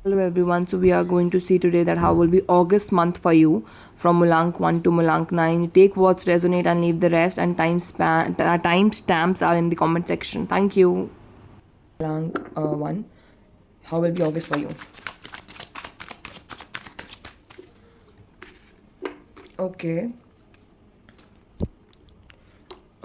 Hello everyone. So we are going to see today that how will be August month for you from Mulank 1 to Mulank 9. Take what's resonate and leave the rest, and time stamps are in the comment section. Thank you. Mulank 1. How will be August for you? Okay.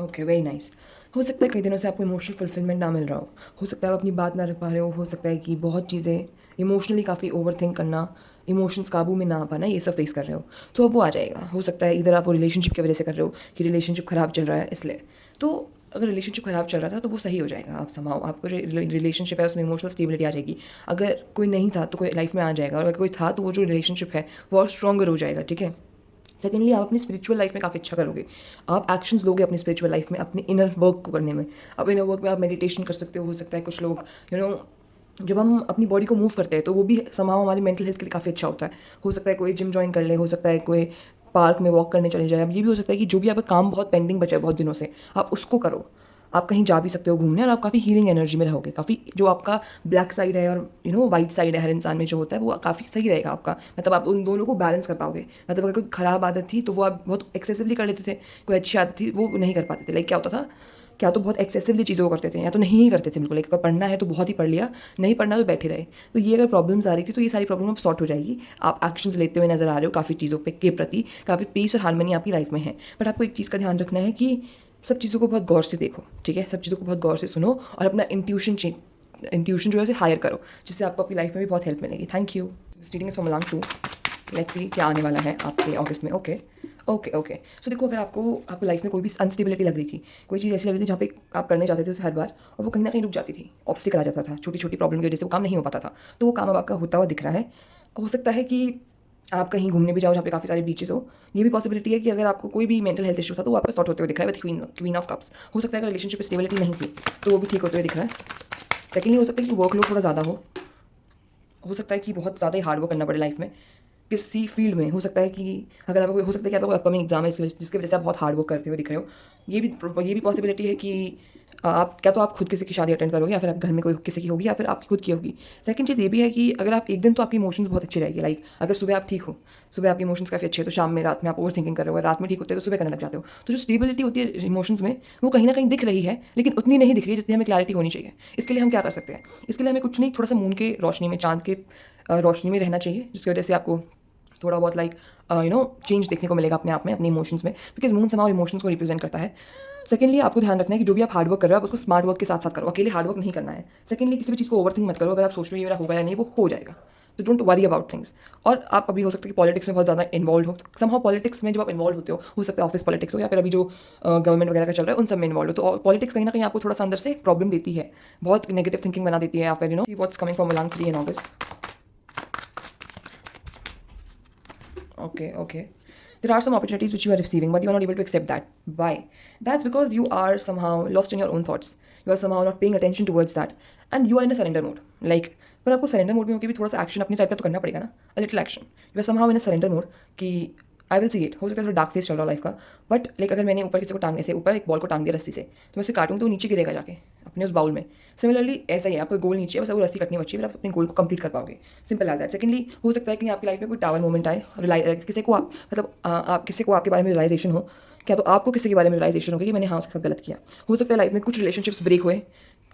Okay very nice. हो सकता है कई दिनों से आपको emotional fulfilment ना मिल रहा हो सकता है आप अपनी बात ना रख पा रहे हो सकता है कि बहुत चीज़ें इमोशनली काफ़ी ओवर थिंक करना, इमोशंस काबू में ना आ पाना, ये सब फेस कर रहे हो. तो अब वो आ जाएगा. हो सकता है इधर आप वो रिलेशनशिप की वजह से कर रहे हो कि रिलेशनशिप ख़राब चल रहा है इसलिए. तो अगर रिलेशनशिप ख़राब चल रहा था तो वो सही हो जाएगा. आप समाओ आपको जो रिलेशनशिप है उसमें इमोशनल स्टेबिलिटी आ जाएगी. अगर कोई नहीं था तो कोई लाइफ में आ जाएगा, और अगर कोई था तो वो जो रिलेशनशिप है वो और स्ट्रॉगर हो जाएगा. ठीक है. सेकेंडली आप अपनी स्पिरिचुअल लाइफ में काफ़ी अच्छा करोगे. आप एक्शंस लोगे अपनी स्पिरिचुअल लाइफ में अपने इनर वर्क को करने में. अब इनर वर्क में आप मेडिटेशन कर सकते हो सकता है कुछ लोग जब हम अपनी बॉडी को मूव करते हैं तो वो भी समाव हमारी मेंटल हेल्थ के लिए काफ़ी अच्छा होता है. हो सकता है कोई जिम ज्वाइन कर ले, हो सकता है कोई पार्क में वॉक करने चले जाए. अब ये भी हो सकता है कि जो भी आपका काम बहुत पेंडिंग बचा है बहुत दिनों से आप उसको करो. आप कहीं जा भी सकते हो घूमने, और आप काफ़ी हीलिंग एनर्जी में रहोगे. काफ़ी जो आपका ब्लैक साइड है और वाइट साइड है हर इंसान में जो होता है वो काफ़ी सही रहेगा आपका. मतलब आप उन दोनों को बैलेंस कर पाओगे. मतलब अगर कोई ख़राब आदत थी तो वो आप बहुत एक्सेसिवली कर लेते थे, कोई अच्छी आदत थी वो नहीं कर पाते थे. लाइक क्या होता था, क्या तो बहुत एक्सेसिवली चीज़ों को करते थे या तो नहीं ही करते थे बिल्कुल. लाइक अगर पढ़ना है तो बहुत ही पढ़ लिया, नहीं पढ़ना तो बैठे रहे. तो ये अगर प्रॉब्लम्स आ रही थी तो ये सारी प्रॉब्लम अब सॉर्ट हो जाएगी. आप एक्शंस लेते हुए नजर आ रहे हो काफ़ी चीज़ों पे के प्रति. काफ़ी पीस और हारमनी आपकी लाइफ में है. बट आपको एक चीज़ का ध्यान रखना है कि सब चीज़ों को बहुत गौर से देखो. ठीक है. सब चीज़ों को बहुत गौर से सुनो और अपना इंट्यूशन जो है उसे हायर करो, जिससे आपको अपनी लाइफ में भी बहुत हेल्प मिलेगी. Thank you. Reading is from मुलांग 2. लेट्स सी क्या आने वाला है आपके अगस्त में. Okay okay okay. सो देखो, अगर आपको लाइफ में कोई भी अनस्टेबिलिटी लग रही थी, कोई चीज़ ऐसी लग रही थी जहाँ पे आप करने जाते थे उसे हर बार और वो कहीं ना कहीं रुक जाती थी, ऑब्स्टिकल आ जाता था, छोटी छोटी प्रॉब्लम की वजह से वो काम नहीं हो पाता था, तो वो काम अब आपका होता हुआ दिख रहा है. हो सकता है कि आप कहीं घूमने भी जाओ जहाँ पे काफ़ी सारे बीचेस हो. ये भी पॉसिबिलिटी है कि अगर आपको कोई भी मेंटल हेल्थ इशू था तो वो आपका सॉर्ट होते हुए दिख रहा है विद क्वीन ऑफ कप्स. हो सकता है अगर रिलेशनशिप स्टेबिलिटी नहीं थी तो वो भी ठीक होते हुए दिख रहा है. सेकेंडली हो सकता है कि वर्कलोड थोड़ा ज़्यादा हो सकता है कि बहुत ज़्यादा ही हार्ड वर्क करना पड़े लाइफ में किसी फील्ड में. हो सकता है कि अगर आपको हो सकता है कि आपका कोई अपकमिंग एग्जाम है जिसकी वजह से आप बहुत हार्ड वर्क करते हुए दिख रहे हो. ये भी पॉसिबिलिटी है कि आप क्या तो आप खुद किसी की शादी अटेंड करोगे या फिर आप घर में कोई किसी की होगी या फिर आपकी खुद की होगी. सेकंड चीज़ ये भी है कि अगर आप एक दिन तो आपकी इमोशंस बहुत अच्छी रहेगी. लाइक अगर सुबह आप ठीक हो, सुबह आपके इमोशंस काफ़ी अच्छे हैं तो शाम में रात में आप ओवर थिंकिंग कर रहे हो. अगर रात में ठीक होते हैं तो सुबह करने लग जाते हो. तो जो स्टेबिलिटी होती है इमोशंस में वो कहीं ना कहीं दिख रही है, लेकिन उतनी नहीं दिख रही है जितनी हमें क्लैरिटी होनी चाहिए. इसके लिए हम क्या कर सकते हैं? इसके लिए हमें कुछ नहीं, थोड़ा सा मून के रोशनी में, चांद के रोशनी में रहना चाहिए, जिसकी वजह से आपको थोड़ा बहुत चेंज देखने को मिलेगा अपने आप में, अपने इमोशंस में, बिकॉज मून समाउ इमोशंस को रिप्रेजेंट करता है. सेकेंडली आपको ध्यान रखना है कि जो भी आप हार्ड वर्क कर रहे हो आप उसको स्मार्ट वर्क के साथ साथ करो. अकेले हार्ड वर्क नहीं करना है. सेकेंडली किसी भी चीज़ को ओवरथिंक मत करो. अगर आप सोच रहे हो ये मेरा होगा या नहीं, वो हो जाएगा. तो डोंट वरी अबाउट थिंग्स. और आप अभी हो सकता है कि पॉलिटिक्स में बहुत ज़्यादा इन्वॉल्व हो. समहाउ पॉलिटिक्स में जब आप इन्वॉल्व होते हो सकता है ऑफिस पॉलिटिक्स हो या फिर अभी जो गवर्नमेंट वगैरह का चल रहा है उन सब में इन्वॉल्व हो. तो पॉलिटिक्स कहीं ना कहीं आपको थोड़ा सा अंदर से प्रॉब्लम देती है, बहुत नेगेटिव थिंकिंग बना देती है. या फिर व्हाट्स कमिंग फ्रॉम मुलांग 3 in August. Okay. There are some opportunities which you are receiving, but you are not able to accept that. Why? That's because you are somehow lost in your own thoughts. You are somehow not paying attention towards that, and you are in a surrender mode. Like, पर आपको surrender mode में होकर भी थोड़ा सा action अपनी side का तो करना पड़ेगा ना. A little action. You are somehow in a surrender mode कि आई विल सी इट. हो सकता है थोड़ा डार्क फेस चल रहा है लाइफ का, बट लाइक अगर मैंने ऊपर किसी को टांगने से ऊपर एक बॉल को टांग दिया रस्सी से तो मैं उसे काटूँ तो वो नीचे गिरेगा जाके अपने उस बाउल में. सिमिलरली ऐसा ही है, आपका गोल नीचे है, बस वो रस्सी कटनी बची है, फिर आप अपने गोल को कंप्लीट कर पाओगे. Simple as that. सेकेंडली हो सकता है कि आपकी लाइफ में कोई टावर मोमेंट आए, किसी को आप मतलब आप किसी को आपके बारे में रियलाइजेशन हो. क्या तो आपको किसी के बारे में रियलाइजेशन होगी कि मैंने हाँ उसके साथ गलत किया. हो सकता है लाइफ में कुछ रिलेशनशिप्स ब्रेक हुए.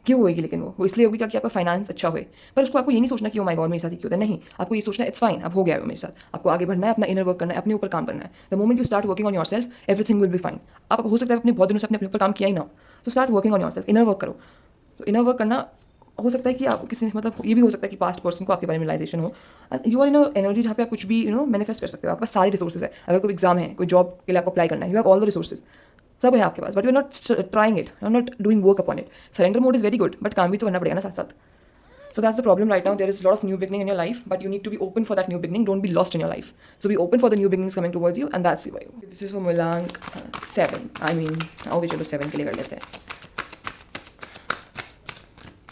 क्यों होएगी? लेकिन वो इसलिए होगी कि आपका फाइनेंस अच्छा हुए. पर उसको आपको ये नहीं सोचना कि ओ माय गॉड मेरे साथ ही क्यों होता है. नहीं, आपको ये सोचना इट्स फाइन, अब हो गया है वो मेरे साथ. आपको आगे बढ़ना है, अपना इनर वर्क करना है, अपने ऊपर काम करना है. The moment you start working on your self everything will be fine. आप हो सकता है अपने बहुत दिनों से अपने ऊपर काम किया ही ना हो, तो start working on your self, inner work करो. तो इनर वर्क करना हो सकता है कि आप किसी मतलब ये भी हो सकता है कि पास्ट पर्सन को आपके बारे में रियलाइजेशन हो. And you are in energy जहाँ पे आप कुछ भी मैनिफेस्ट कर सकते हो. आपके पास सारे रिसोर्सेज है. अगर कोई एग्जाम है, कोई जॉब के लिए आपको अप्लाई करना है, you have all the resources, सब है आपके पास, but you are not trying it, you are not doing work upon it. Surrender mode is very good, but काम भी तो करना पड़ेगा ना साथ साथ. So that's the problem right now. There is a lot of new beginning in your life, but you need to be open for that new beginning. Don't be lost in your life. So be open for the new beginnings coming towards you, and that's why. This is for Mulang 7. I mean, okay, चलो 7 के लिए कर लेते हैं.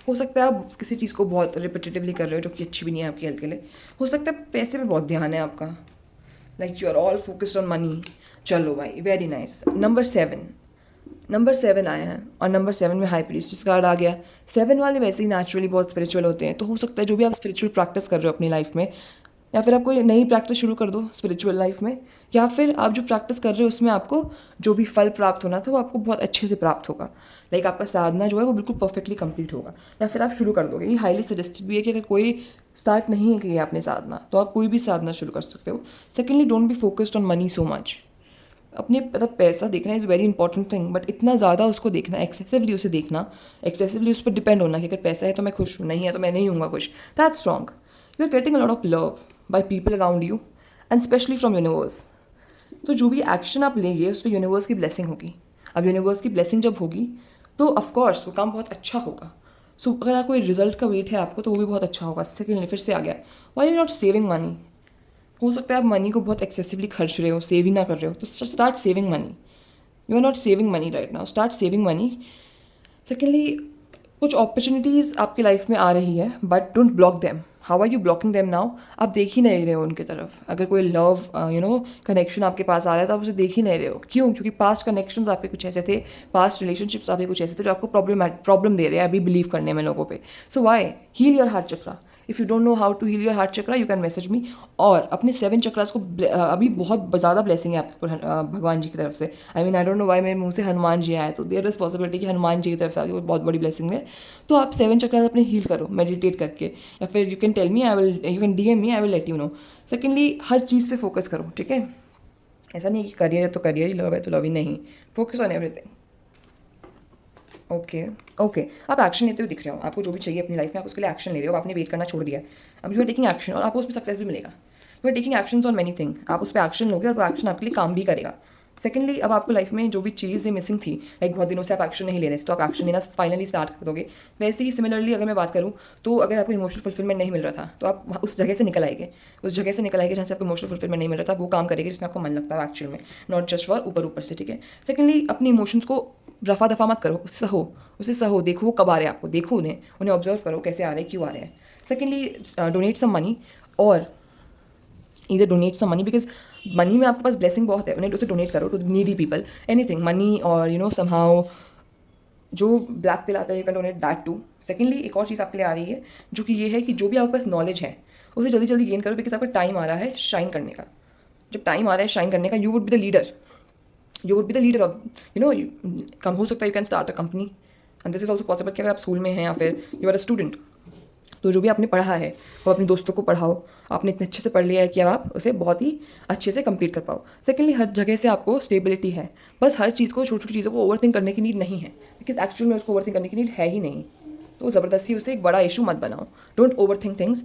हो सकता है आप किसी चीज़ को बहुत रिपीटेटिवली कर रहे हो जो कि अच्छी भी नहीं है आपकी हेल्थ के लिए. हो सकता है पैसे पे बहुत ध्यान है आपका. Like you are all focused on money. चलो भाई, वेरी नाइस. नंबर 7. नंबर 7 आया है और नंबर 7 में हाई प्रीस्टेस कार्ड आ गया। 7 वाले वैसे ही नेचुरली बहुत स्पिरिचुअल होते हैं, तो हो सकता है जो भी आप स्पिरिचुअल प्रैक्टिस कर रहे हो अपनी लाइफ में, या फिर आप कोई नई प्रैक्टिस शुरू कर दो स्पिरिचुअल लाइफ में, या फिर आप जो प्रैक्टिस कर रहे हो उसमें आपको जो भी फल प्राप्त होना था वो आपको बहुत अच्छे से प्राप्त होगा। लाइक आपका साधना जो है वो बिल्कुल परफेक्टली कंप्लीट होगा, या फिर आप शुरू कर दोगे। ये हाईली सजेस्टेड भी है कि अगर कोई स्टार्ट नहीं किया आपने साधना तो आप कोई भी साधना शुरू कर सकते हो। Secondly, don't be focused on money so much. अपने मतलब पैसा देखना is very important thing, but इतना ज़्यादा उसको देखना, एक्सेसिवली उसे देखना, एक्सेसिवली उस पर डिपेंड होना कि अगर पैसा है तो मैं खुश हूँ, नहीं है तो मैं नहीं हूँगा खुश, that's wrong. You are getting a lot of love by people around you and specially from universe. तो जो भी एक्शन आप लेंगे उस पर यूनिवर्स की ब्लेसिंग होगी। अब यूनिवर्स की ब्लेसिंग जब होगी तो ऑफकोर्स वो काम बहुत अच्छा होगा। सो अगर आप कोई रिजल्ट का वेट है आपको तो वो भी बहुत अच्छा होगा। सेकेंडली फिर से आ गया, why you not saving money. हो सकता है आप मनी को बहुत एक्सेसिवली खर्च रहे हो, सेव ही ना कर रहे हो, तो start saving money. You are not saving money right now, start saving money. Secondly, कुछ अपॉर्चुनिटीज़ आपकी लाइफ में आ रही है but don't block them. How are you blocking them now? आप देख ही नहीं रहे हो उनकी तरफ। अगर कोई लव कनेक्शन आपके पास आ रहा है तो आप उसे देख ही नहीं रहे हो। क्यों? क्योंकि पास्ट कनेक्शंस आपके कुछ ऐसे थे, पास्ट रिलेशनशिप्स आपके कुछ ऐसे थे जो आपको प्रॉब्लम दे रहे हैं अभी बिलीव करने में लोगों पे। So why heal your heart chakra. If you don't know how to heal your heart chakra, you can message me. और अपने 7 चक्रास को अभी बहुत ज़्यादा ब्लेसिंग है आपके ऊपर भगवान जी की तरफ से। I mean I don't know why मेरे मुंह से हनुमान जी आए, तो देयर इज पॉसिबिलिटी कि हनुमान जी की तरफ से आपकी बहुत बड़ी ब्लेसिंग है। तो आप 7 चक्रास अपने हील करो मेडिटेट करके, या फिर you can tell me, I will, you can DM me, I will let you know. Secondly, हर चीज़ पे फोकस करो, ठीक है? ऐसा नहीं कि करियर है तो करियर ही, लव है तो लव ही, नहीं। Focus on everything. Okay okay, आप एक्शन लेते हुए दिख रहे हो। आपको जो भी चाहिए अपनी लाइफ में आप उसके लिए एक्शन ले रहे हो। आपने वेट करना छोड़ दिया है, अब यू आर टेकिंग एक्शन और आपको उस पर सक्सेस भी मिलेगा। You are taking actions on many thing. आप उस पर एक्शन लोगे और वो एक्शन आपके लिए काम भी करेगा। सेकेंडली, अब आपको लाइफ में जो भी चीज़ें मिसिंग थी, लाइक बहुत दिनों से आप एक्शन नहीं ले रहे थे, तो आप एक्शन लेना फाइनली स्टार्ट कर दोगे। वैसे ही सिमिलरली अगर मैं बात करूँ तो अगर आपको इमोशनल फुलफिलमेंट नहीं मिल रहा था तो आप उस जगह से निकल आएंगे, उस जगह से निकल आएंगे जहाँ से आपको इमोशनल फुलफिलमेंट नहीं मिल रहा था। वो काम करेगा जिसमें आपको मन लगता है एक्चुअल में, नॉट जस्ट फॉर ऊपर ऊपर से, ठीक है? सेकेंडली, अपने इमोशंस को रफा दफा मत करो, उसे सहो, देखो वो कब आ रहे हैं आपको, देखो उन्हें ऑब्जर्व करो कैसे आ रहे हैं, क्यों आ रहे हैं। सेकेंडली, डोनेट सम मनी, और इधर donate some money because money में आपके पास ब्लेसिंग बहुत है, उन्हें उसे डोनेट करो to needy people, anything, money और समहाउ जो ब्लैक तिल आता है, you can donate that to. Secondly, एक और चीज़ आपके लिए आ रही है जो कि ये है कि जो भी आपके पास नॉलेज है उसे जल्दी जल्दी गेन करो, बिकॉज आपका टाइम आ रहा है शाइन करने का। जब टाइम आ रहा है शाइन करने का, you would be the leader, you would be the leader of कम हो सकता है you can start a company, and this is also possible कि अगर आप स्कूल में हैं या फिर यू आर अ स्टूडेंट, तो जो भी आपने पढ़ा है वो अपने दोस्तों को पढ़ाओ। आपने इतने अच्छे से पढ़ लिया है कि अब आप उसे बहुत ही अच्छे से कंप्लीट कर पाओ। सेकेंडली, हर जगह से आपको स्टेबिलिटी है, बस हर चीज़ को, छोटी छोटी चीज़ों को ओवरथिंक करने की नीड नहीं है, बिकॉज एक्चुअल में उसको ओवरथिंक करने की नीड है ही नहीं। तो ज़बरदस्ती उसे एक बड़ा इशू मत बनाओ। Don't overthink things.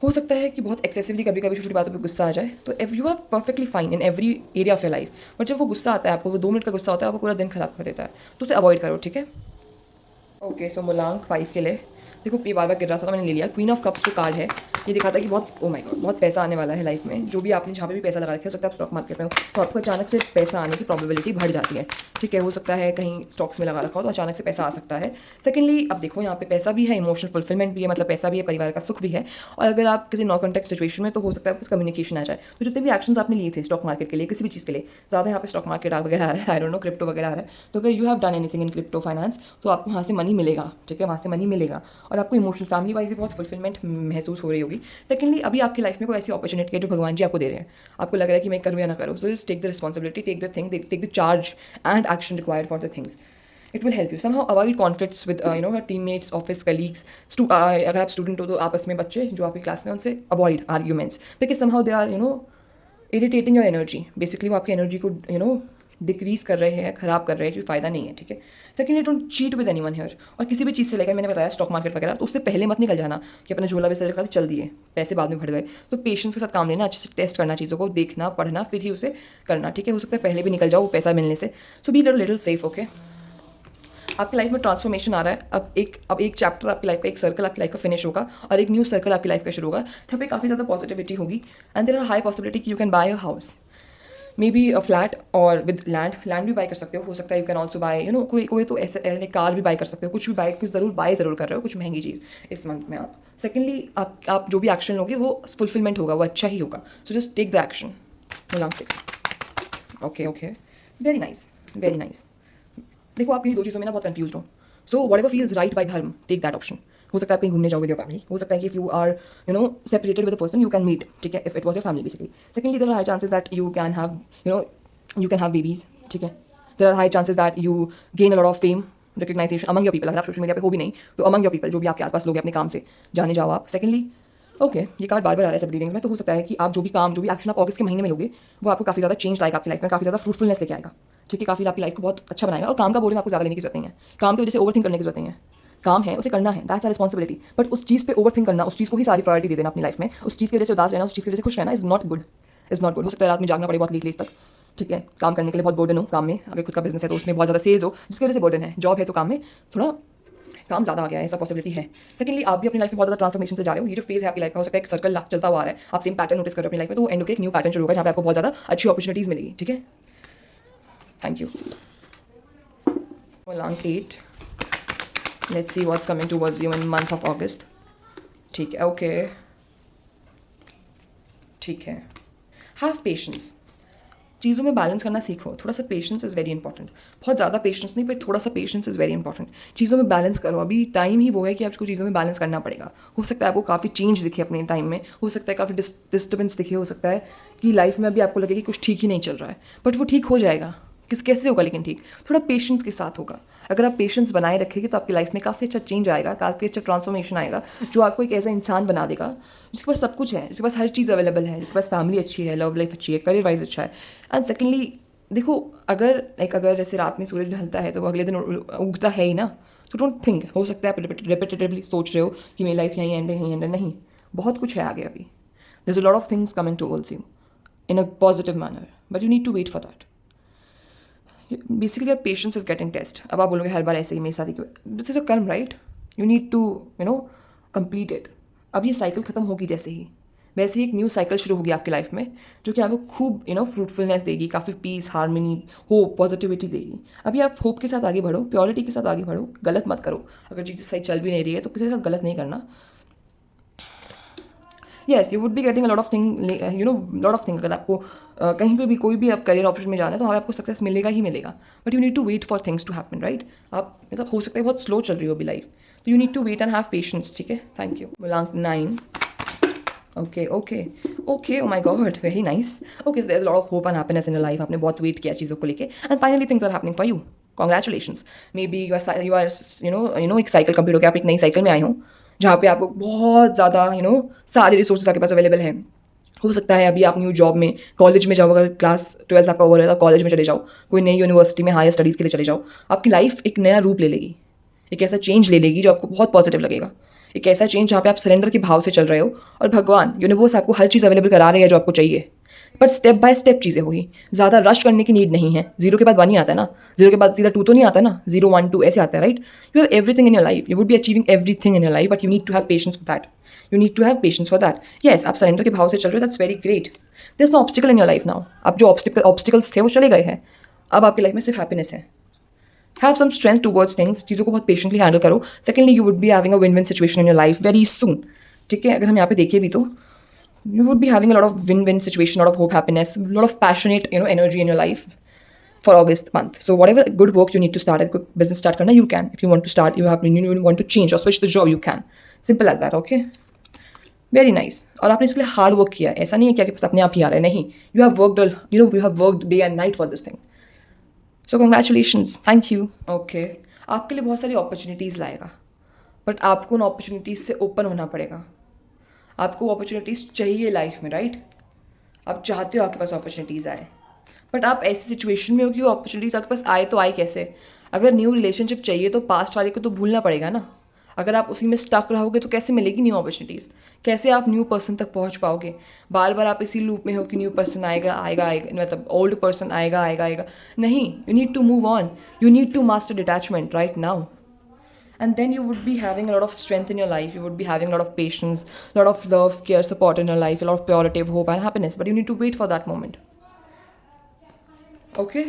हो सकता है कि बहुत एक्सेसिवली कभी कभी छोटी छोटी बातों पे गुस्सा आ जाए, तो if you are perfectly fine in every area of your life, but जब वो गुस्सा आता है आपको, वो 2 मिनट का गुस्सा होता है, आपको पूरा दिन खराब कर देता है, तो उसे अवॉइड करो, ठीक है? ओके, सो मूलांक 5 के लिए देखो, ये बार बार गिर रहा था तो मैंने ले लिया। क्वीन ऑफ कप्स जो कार्ड है ये दिखाता है कि बहुत, ओ माय गॉड, बहुत पैसा आने वाला है लाइफ में। जो भी आपने जहाँ पे भी पैसा लगा रखा है, हो सकता है आप स्टॉक मार्केट में हो तो आपको अचानक से पैसा आने की प्रोबेबिलिटी बढ़ जाती है, ठीक है? हो सकता है कहीं स्टॉक्स में लगा रखा हो तो अचानक से पैसा आ सकता है। सेकेंडली, अब देखो यहाँ पे पैसा भी है, इमोशनल फुलफिलमेंट भी है, मतलब पैसा भी है, परिवार का सुख भी है। और अगर आप किसी नॉन कॉन्टैक्ट सिचुएशन में, तो हो सकता है आपको कम्युनिकेशन आ जाए। तो जितने भी एक्शंस आपने लिए थे स्टॉक मार्केट के लिए, किसी भी चीज़ के लिए, ज़्यादा यहाँ पे स्टॉक मार्केट वगैरह आ रहा है, आई डोंट नो, क्रिप्टो वगैरह आ रहा है, तो अगर you have done anything in crypto finance तो आपको वहाँ से मनी मिलेगा, ठीक है? वहाँ से मनी मिलेगा और आपको इमोशनल फैमिली वाइज भी बहुत फुलफिलमेंट महसूस हो रही होगी। सेकेंडली, अभी आपकी लाइफ में कोई ऐसी अपॉर्चुनिटी है जो भगवान जी आपको दे रहे हैं, आपको लग रहा है कि मैं करूँ या ना करूँ, so just take the responsibility, take the thing, take the charge and action required for the things. It will help you somehow avoid conflicts with teammates, office colleagues. अगर आप स्टूडेंट हो तो आपस में बच्चे जो आपकी क्लास में, उनसे avoid arguments, because somehow they are irritating your energy. Basically वो आपकी एनर्जी को डिक्रीज कर रहे हैं, खराब कर रहे हैं, कोई फायदा नहीं है, ठीक है? Secondly, don't cheat with anyone here. और किसी भी चीज़ से लेकर, मैंने बताया स्टॉक मार्केट वगैरह, तो उससे पहले मत निकल जाना कि अपना झोला वैसे रखा चल दिए, पैसे बाद में बढ़ गए। तो पेशेंस के साथ काम लेना, अच्छे से टेस्ट करना, चीज़ों को देखना, पढ़ना, फिर ही उसे करना, ठीक है? हो सकता है पहले भी निकल जाओ वो पैसा मिलने से। सो बी लिटिल सेफ, ओके? आपकी लाइफ में ट्रांसफॉर्मेशन आ रहा है। अब एक चैप्टर आपकी लाइफ का, एक सर्कल आपकी लाइफ का फिनिश होगा और एक न्यू सर्कल आपकी लाइफ का शुरू होगा, जहाँ पे काफ़ी ज़्यादा पॉजिटिविटी होगी। And there are high possibility कि you can buy a house, maybe a flat और विद लैंड भी बाय कर सकते हो सकता है। यू कैन ऑल्सो बाय कोई तो ऐसे कार भी बाय कर सकते हो, कुछ भी बाय, कुछ ज़रूर कर रहे हो, कुछ महंगी चीज़ इस मंथ में आप। सेकेंडली, आप जो भी एक्शन लोगे वो फुलफिलमेंट होगा, वो अच्छा ही होगा। So just take the action. 6 okay, very nice, very nice. देखो आप किन्हीं दो चीज़ों में ना बहुत कंफ्यूज हो, so whatever feels right by dharma, take that option. हो सकता है आप कहीं घूमने जाओ विद योर फैमिली, हो सकता है कि if you are separated with a person you can meet, ठीक है, if it was your family basically. Secondly there are high chances that you can have you can have babies, ठीक है। There are high chances that you gain a lot of fame recognition among your people. अगर आप social media पे हो भी नहीं तो among your people, जो भी आपके आसपास लोग हैं अपने काम से जाने जाओ आप। सेकेंडली ओके, ये कार्ड बार बार आ रहा है सब रीडिंग्स में, तो हो सकता है कि आप जो भी काम जो भी एक्शन आप अगस्त के महीने में लोगे वो आपको काफ़ी ज़्यादा चेंज लाएगा आपकी लाइफ में, काफ़ी ज़्यादा फ्रूटफुलनेस लेके आएगा, ठीक है, काफ़ी आपकी लाइफ को बहुत अच्छा बनाएगा। और काम का बोर्डन आपको ज़्यादा लेने की जरूरत नहीं है, काम की वजह से ओवर थिंक करने की जरूरत नहीं है। काम है उसे करना है, दैट्स आर रिस्पॉन्सिबिलिटी, बट उस चीज़ पे ओवर थिंक करना, उस चीज़ को ही सारी प्रायोरिटी दे देना अपनी लाइफ में, उस चीज़ की वजह से उदास रहना, उस चीज़ की वजह से खुश रहना is not good, is not good. हो सकता है रात में जागना पड़े बहुत लेट तक, ठीक है, काम करने के लिए बहुत बर्डन हो काम में, अगर खुद का बिजनेस है तो उसमें बहुत ज़्यादा सेल्स हो जिसकी वजह से बर्डन है, जॉब है तो काम में थोड़ा काम ज़्यादा आ गया है, ऐसा पॉसिबिलिटी है। सेकंडली आप भी अपनी लाइफ में बहुत ज़्यादा ट्रांसफॉर्मेशन से जा रहे हो, ये जो फेज है आपकी लाइफ का, हो सकता है एक सर्कल चलता हुआ आ रहा है, आप सेम पैटर्न नोटिस कर रहे हो अपनी लाइफ में, तो वो एंड होकर एक न्यू पैटर्न शुरू होगा जहाँ पे आपको बहुत ज़्यादा अच्छी अपॉर्चुनिटीज़ मिलेगी, ठीक है। Thank you. Long 8, let's see what's coming towards you in month of अगस्त, ठीक है, ओके, ठीक है। हैव पेशेंस, चीज़ों में बैलेंस करना सीखो, थोड़ा सा पेशेंस इज़ वेरी इंपॉर्टेंट, बहुत ज़्यादा पेशेंस नहीं पर थोड़ा सा पेशेंस इज़ वेरी इंपॉर्टेंट। चीज़ों में बैलेंस करो, अभी टाइम ही वो है कि आपको चीज़ों में बैलेंस करना पड़ेगा। हो सकता है आपको काफ़ी चेंज दिखे अपने टाइम में, हो सकता है काफ़ी डिस्टर्बेंस दिखे, हो सकता है कि लाइफ में अभी आपको लगे कि कुछ ठीक ही नहीं चल रहा है, बट वो ठीक हो जाएगा। कैसे होगा लेकिन ठीक, थोड़ा पेशेंस के साथ होगा। अगर आप पेशेंस बनाए रखेंगे तो आपकी लाइफ में काफ़ी अच्छा चेंज आएगा, काफ़ी अच्छा ट्रांसफॉर्मेशन आएगा, जो आपको एक ऐसा इंसान बना देगा जिसके पास सब कुछ है, जिसके पास हर चीज़ अवेलेबल है, जिसके पास फैमिली अच्छी है, लव लाइफ अच्छी है, करियर वाइज अच्छा है। एंड सेकेंडली देखो, अगर जैसे रात में सूरज ढलता है तो वो अगले दिन उगता है ही ना, तो डोंट थिंक, हो सकता है आप रिपीटेटिवली सोच रहे हो कि मेरी लाइफ यहीं एंड है, यहीं एंड है, नहीं, बहुत कुछ है आगे अभी। There is a lot of things coming towards you in a positive manner, but you need to wait for that. Basically patience is getting test. अब आप बोलोगे हर बार ऐसे ही मेरे साथ ही क्यों, this is a karma, right, you need to complete it. अब ये cycle खत्म होगी जैसे ही, वैसे ही एक न्यू साइकिल शुरू होगी आपकी लाइफ में, जो कि आपको खूब फ्रूटफुलनेस देगी, काफ़ी पीस, हार्मनी, होप, पॉजिटिविटी देगी। अभी आप होप के साथ आगे बढ़ो, प्योरिटी के साथ आगे बढ़ो, गलत मत करो। अगर चीज़ें सही चल भी नहीं रही है तो किसी के साथ गलत नहीं करना। Yes, you would be getting a lot of thing, lot of thing. अगर आपको कहीं पे भी कोई भी आप करियर ऑप्शन में जाना है तो वहाँ आपको सक्सेस मिलेगा ही मिलेगा, but you need to wait for things to happen, right. आप मतलब हो सकता है बहुत स्लो चल रही हो अभी लाइफ, तो you need to wait and have patience, ठीक है। Thank you. बुलांक 9, okay okay okay, oh my god, very nice. Okay, so there is lot of hope and happiness in your life, आपने बहुत वेट किया चीज़ों को लेके, and finally things are happening for you, congratulations. Maybe you are एक cycle complete हो गया, आप एक नई साइकिल में आए हो जहाँ पे आपको बहुत ज़्यादा सारे रिसोर्सेज आपके पास अवेलेबल हैं। हो सकता है अभी आप न्यू जॉब में, कॉलेज में जाओ, अगर क्लास 12 आपका ओवर है तो कॉलेज में चले जाओ, कोई नई यूनिवर्सिटी में हायर स्टडीज़ के लिए चले जाओ, आपकी लाइफ एक नया रूप ले लेगी, एक ऐसा चेंज ले लेगी जो आपको बहुत पॉजिटिव लगेगा, एक ऐसा चेंज जहाँ पे आप सरेंडर के भाव से चल रहे हो और भगवान यूनिवर्स आपको हर चीज़ अवेलेबल करा रही है जो आपको चाहिए, बट स्टेप बाय स्टेप चीज़ें होगी, ज़्यादा रश करने की नीड नहीं है। जीरो के बाद 1 ही आता है ना, जीरो के बाद सीधा 2 तो नहीं आता ना, 0 1 2 ऐसे आता है, right. You have everything in your life, you would be achieving everything in your life, but you need to have patience for that, you need to have patience for that. Yes, आप surrender के भाव से चल रहे हो, that's very great. There is no obstacle in your life now, अब जो obstacles थे वो चले गए हैं, अब आपकी लाइफ में सिर्फ हैप्पीनेस है। Have some strength towards things, चीज़ों को बहुत पेशेंटली हैंडल करो। Secondly, you would be having a win win situation in your life very soon, ठीक है। अगर हम यहाँ पे देखें भी तो you would be having a lot of win-win situation, lot of hope, happiness, lot of passionate energy in your life for August month. So whatever good work you need to start, a good business start karna, you can. If you want to start, you want to change or switch the job, you can. Simple as that, okay? Very nice. और आपने इसके लिए hard work किया है, ऐसा नहीं है कि आपके पास अपने आप ही आ रहा है, नहीं, you have worked day and night for this thing. So congratulations, thank you. Okay, आपके लिए बहुत सारी अपॉर्चुनिटीज़ लाएगा, बट आपको उन अपॉर्चुनिटीज़ से ओपन होना पड़ेगा। आपको अपॉर्चुनिटीज़ चाहिए लाइफ में, राइट, आप चाहते हो आपके पास अपॉर्चुनिटीज़ आए, बट आप ऐसी सिचुएशन में हो कि वो अपॉर्चुनिटीज़ आपके पास आए तो आए कैसे। अगर न्यू रिलेशनशिप चाहिए तो पास्ट वाले को तो भूलना पड़ेगा ना, अगर आप उसी में स्टक रहोगे तो कैसे मिलेगी न्यू अपॉर्चुनिटीज़, कैसे आप न्यू पर्सन तक पहुंच पाओगे। बार बार आप इसी लूप में हो कि न्यू पर्सन आएगा आएगा आएगा, मतलब ओल्ड पर्सन आएगा आएगा आएगा, नहीं, you need to move on, you need to master detachment right now, and then you would be having a lot of strength in your life, you would be having a lot of patience, a lot of love, care, support in your life, a lot of purity, hope and happiness, but you need to wait for that moment, okay.